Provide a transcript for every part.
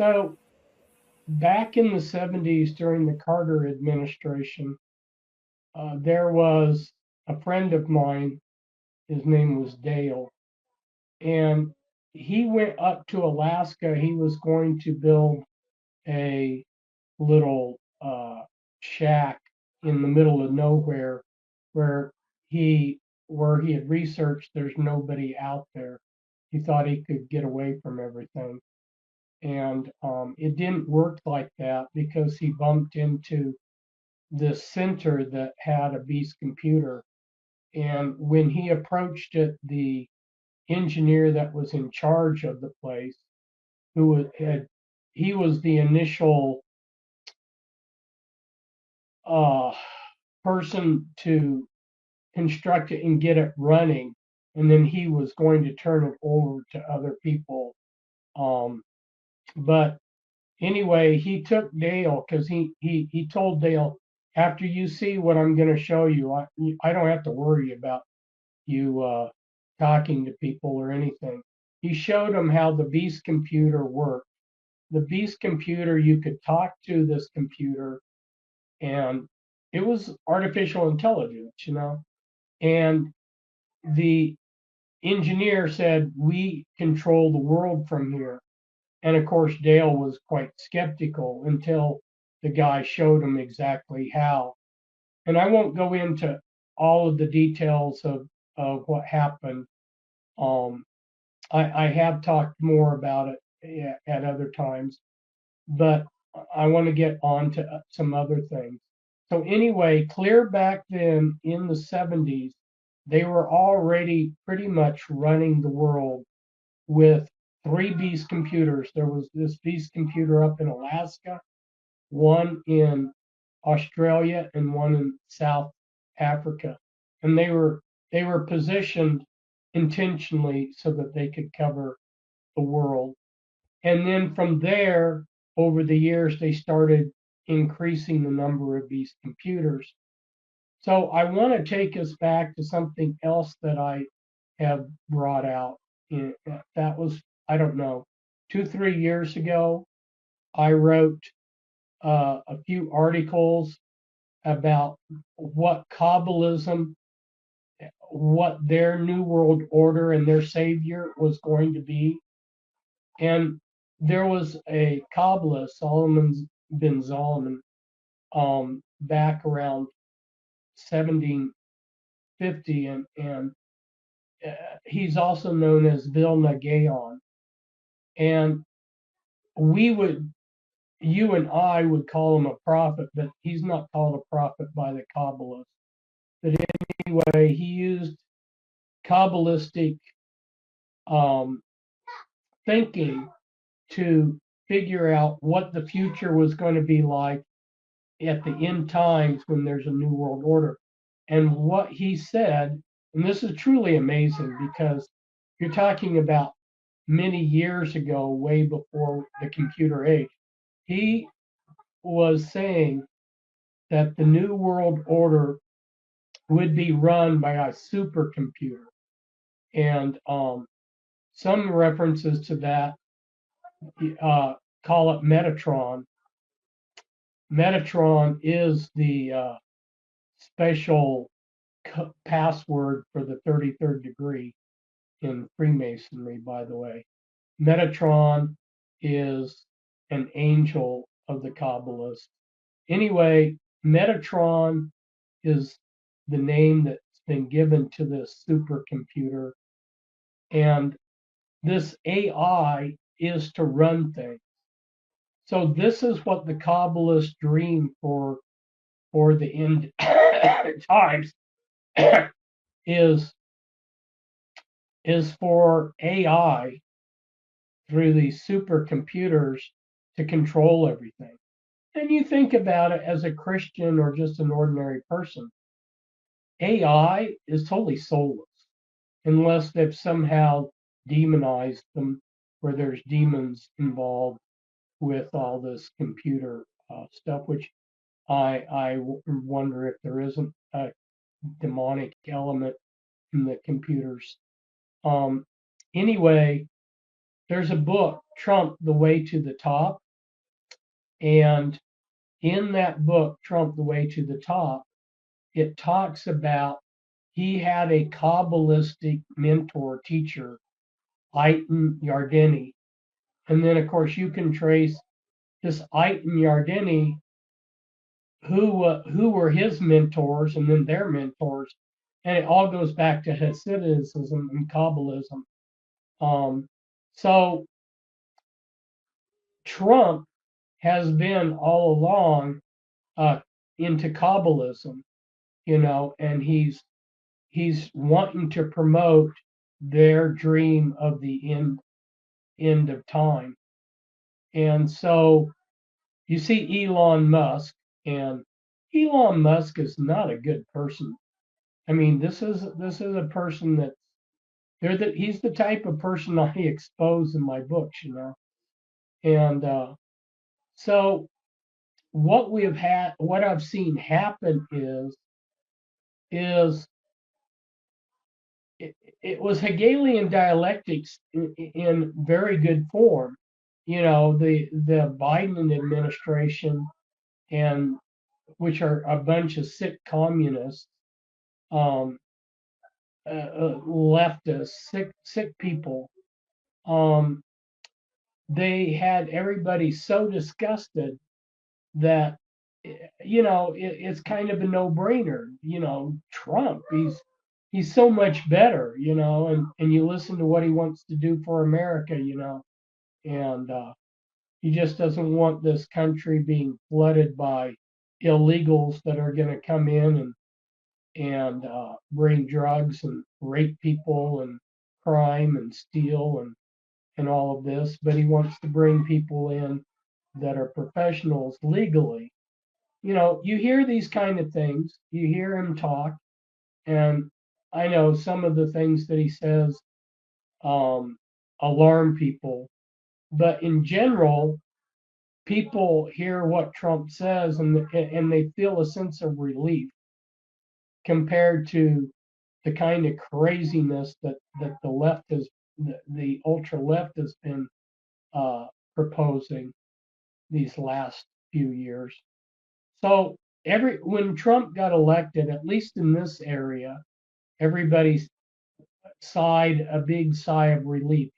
So back in the 70s during the Carter administration, there was a friend of mine. His name was Dale, and he went up to Alaska. He was going to build a little shack in the middle of nowhere where he where he had researched there's nobody out there. He thought he could get away from everything. And it didn't work like that because he bumped into this center that had a beast computer. And when he approached it, the engineer that was in charge of the place, who had he was the initial uh, person to construct it and get it running, and then he was going to turn it over to other people. Um, but anyway, he took Dale because he told Dale, after you see what I'm going to show you, I don't have to worry about you talking to people or anything. He showed him how the Beast computer worked. The Beast computer, you could talk to this computer, and it was artificial intelligence. And the engineer said, we control the world from here. And of course, Dale was quite skeptical until the guy showed him exactly how. And I won't go into all of the details of what happened. Um, I have talked more about it at other times, but I want to get on to some other things. So, anyway, clear back then in the 70s, they were already pretty much running the world with three Beast computers. There was this Beast computer up in Alaska, one in Australia, and one in South Africa. And they were positioned intentionally so that they could cover the world. And then from there, over the years, they started increasing the number of these computers. So I want to take us back to something else that I have brought out. That was, I don't know, 2, 3 years ago. I wrote a few articles about what Kabbalism, what their new world order and their savior was going to be. And there was a Kabbalist, Solomon bin Solomon, back around 1750, and he's also known as Vilna Gaon. And we would, you and I would call him a prophet, but he's not called a prophet by the Kabbalists. But anyway, he used Kabbalistic um, thinking to figure out what the future was going to be like at the end times when there's a new world order. And what he said, and this is truly amazing because you're talking about many years ago, way before the computer age. He was saying that the new world order would be run by a supercomputer. And some references to that call it Metatron. Metatron is the special password for the 33rd degree in Freemasonry, by the way. Metatron is an angel of the Kabbalists. Anyway, Metatron is the name that's been given to this supercomputer. And this AI is to run things. So this is what the Kabbalists dream for the end times is is for AI through these supercomputers to control everything. And you think about it as a Christian or just an ordinary person, AI is totally soulless unless they've somehow demonized them, where there's demons involved with all this computer stuff, which I wonder if there isn't a demonic element in the computers. Um, anyway, there's a book, Trump, The Way to the Top. And in that book, Trump, The Way to the Top, it talks about he had a Kabbalistic mentor teacher, Eitan Yardeni. And then, of course, you can trace this Eitan Yardeni, who were his mentors and then their mentors. And it all goes back to Hasidism and Kabbalism. So Trump has been all along into Kabbalism, and he's wanting to promote their dream of the end of time. And so you see Elon Musk, and Elon Musk is not a good person. I mean, this is a person that he's the type of person I expose in my books, And so what I've seen happen is it was Hegelian dialectics in very good form. The Biden administration, and which are a bunch of sick communists, um, leftists, sick people. Um, they had everybody so disgusted that it's kind of a no-brainer. Trump, he's so much better, and you listen to what he wants to do for America, and he just doesn't want this country being flooded by illegals that are going to come in and bring drugs and rape people and crime and steal and all of this. But he wants to bring people in that are professionals legally. You hear these kind of things, you hear him talk, and I know some of the things that he says um, alarm people, but in general, people hear what Trump says and they feel a sense of relief compared to the kind of craziness that the left has, the ultra left has been uh, proposing these last few years. So when Trump got elected, at least in this area, everybody sighed a big sigh of relief.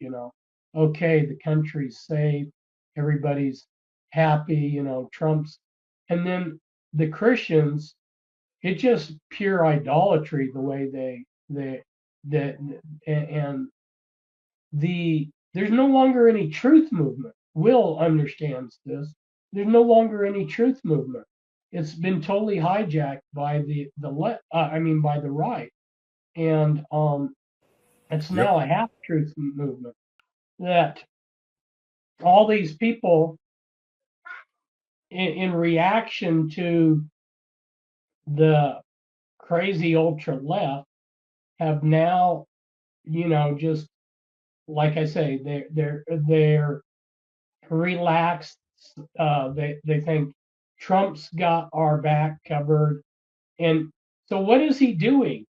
Okay, the country's safe, everybody's happy. Trump's, and then the Christians, it's just pure idolatry the way they that and there's no longer any truth movement. Will understands this. There's no longer any truth movement. It's been totally hijacked by the left. I mean, by the right, and it's Yep. now a half truth movement that all these people, in reaction to the crazy ultra left, have now, just like I say, they're relaxed. They think Trump's got our back covered. And so what is he doing?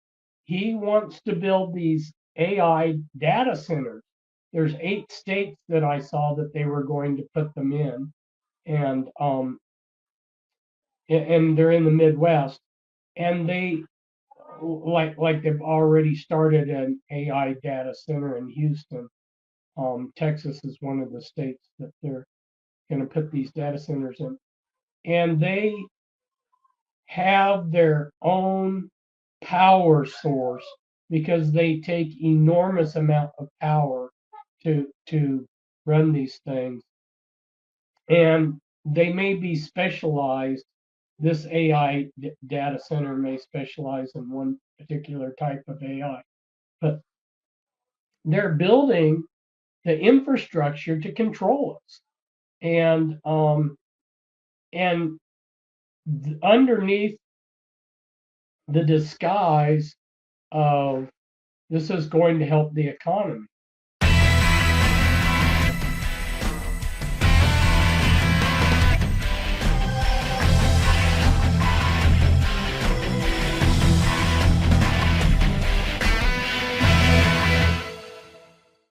He wants to build these AI data centers. There's 8 states that I saw that they were going to put them in, and they're in the Midwest, and they like they've already started an AI data center in Houston. Texas is one of the states that they're going to put these data centers in, and they have their own power source because they take enormous amount of power to run these things, and they may be specialized. This AI data center may specialize in one particular type of AI, but they're building the infrastructure to control us, and underneath the disguise of this is going to help the economy.